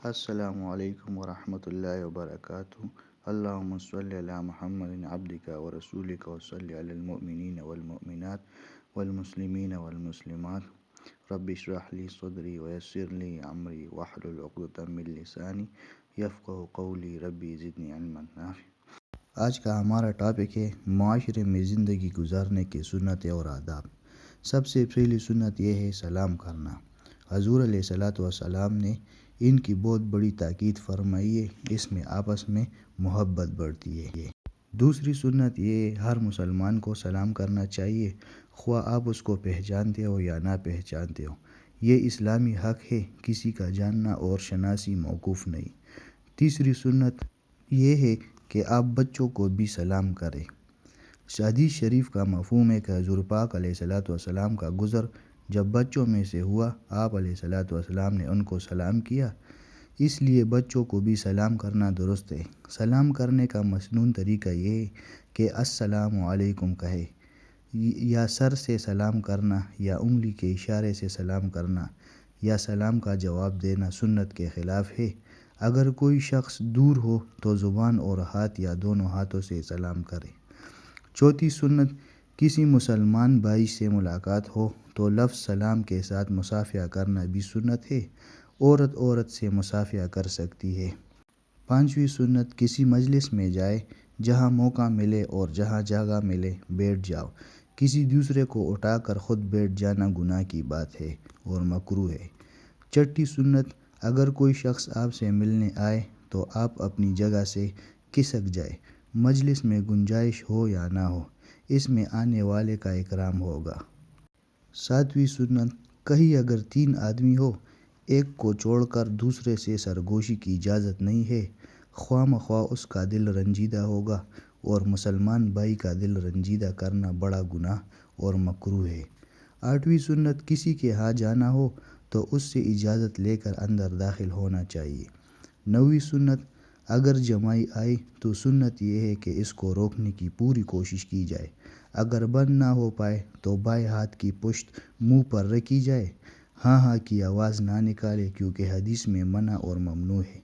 السلام علیکم ورحمۃ اللہ وبرکاتہ۔ اللہم صلی علی محمد عبدک ورسولک وصلی علی المؤمنین والمؤمنات والمسلمین والمسلمات رب اشرح لی صدری ویسر لی امری واحلل عقدۃ من لسانی یفقہوا قولی ربی زدنی علما نافعا۔ آج کا ہمارا ٹاپک ہے معاشرے میں زندگی گزارنے کے سنت اور آداب۔ سب سے پہلی سنت یہ ہے سلام کرنا۔ حضور علیہ الصلوۃ والسلام نے ان کی بہت بڑی تاکید فرمائی ہے، اس میں آپس میں محبت بڑھتی ہے۔ دوسری سنت یہ ہے ہر مسلمان کو سلام کرنا چاہیے، خواہ آپ اس کو پہچانتے ہو یا نہ پہچانتے ہو۔ یہ اسلامی حق ہے، کسی کا جاننا اور شناسی موقوف نہیں۔ تیسری سنت یہ ہے کہ آپ بچوں کو بھی سلام کریں۔ حدیث شریف کا مفہوم ہے کہ حضور پاک علیہ الصلوۃ والسلام کا گزر جب بچوں میں سے ہوا، آپ علیہ الصلوۃ والسلام نے ان کو سلام کیا، اس لیے بچوں کو بھی سلام کرنا درست ہے۔ سلام کرنے کا مسنون طریقہ یہ ہے کہ السلام علیکم کہے، یا سر سے سلام کرنا یا انگلی کے اشارے سے سلام کرنا یا سلام کا جواب دینا سنت کے خلاف ہے۔ اگر کوئی شخص دور ہو تو زبان اور ہاتھ یا دونوں ہاتھوں سے سلام کرے۔ چوتھی سنت کسی مسلمان بھائی سے ملاقات ہو تو لفظ سلام کے ساتھ مصافحہ کرنا بھی سنت ہے۔ عورت سے مصافحہ کر سکتی ہے۔ پانچویں سنت کسی مجلس میں جائے، جہاں موقع ملے اور جہاں جگہ ملے بیٹھ جاؤ۔ کسی دوسرے کو اٹھا کر خود بیٹھ جانا گناہ کی بات ہے اور مکروہ ہے۔ چھٹی سنت اگر کوئی شخص آپ سے ملنے آئے تو آپ اپنی جگہ سے کھسک جائیں، مجلس میں گنجائش ہو یا نہ ہو، اس میں آنے والے کا اکرام ہوگا۔ ساتویں سنت کہیں اگر 3 آدمی ہو، ایک کو چھوڑ کر دوسرے سے سرگوشی کی اجازت نہیں ہے، خواہ مخواہ اس کا دل رنجیدہ ہوگا، اور مسلمان بھائی کا دل رنجیدہ کرنا بڑا گناہ اور مکروہ ہے۔ آٹھویں سنت کسی کے ہاں جانا ہو تو اس سے اجازت لے کر اندر داخل ہونا چاہیے۔ نویں سنت اگر جمائی آئی تو سنت یہ ہے کہ اس کو روکنے کی پوری کوشش کی جائے۔ اگر بند نہ ہو پائے تو بائیں ہاتھ کی پشت منہ پر رکھی جائے، ہاں ہاں کی آواز نہ نکالے، کیونکہ حدیث میں منع اور ممنوع ہے۔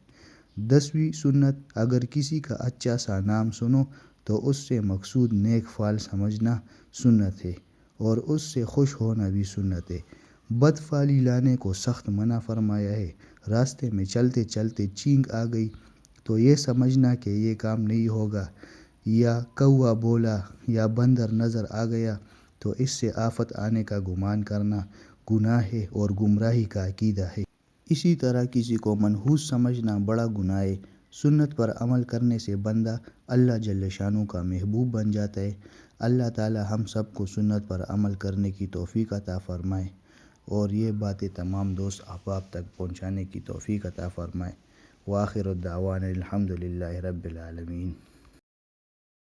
10ویں سنت اگر کسی کا اچھا سا نام سنو تو اس سے مقصود نیک فعل سمجھنا سنت ہے، اور اس سے خوش ہونا بھی سنت ہے۔ بد فعلی لانے کو سخت منع فرمایا ہے۔ راستے میں چلتے چلتے چینک آ گئی تو یہ سمجھنا کہ یہ کام نہیں ہوگا، یا کوا بولا یا بندر نظر آ گیا تو اس سے آفت آنے کا گمان کرنا گناہ ہے اور گمراہی کا عقیدہ ہے۔ اسی طرح کسی کو منحوس سمجھنا بڑا گناہ ہے۔ سنت پر عمل کرنے سے بندہ اللہ جل شانہ کا محبوب بن جاتا ہے۔ اللہ تعالی ہم سب کو سنت پر عمل کرنے کی توفیق عطا فرمائے، اور یہ باتیں تمام دوست احباب تک پہنچانے کی توفیق عطا فرمائے۔ وآخر الدعوانا الحمد للہ رب العالمین۔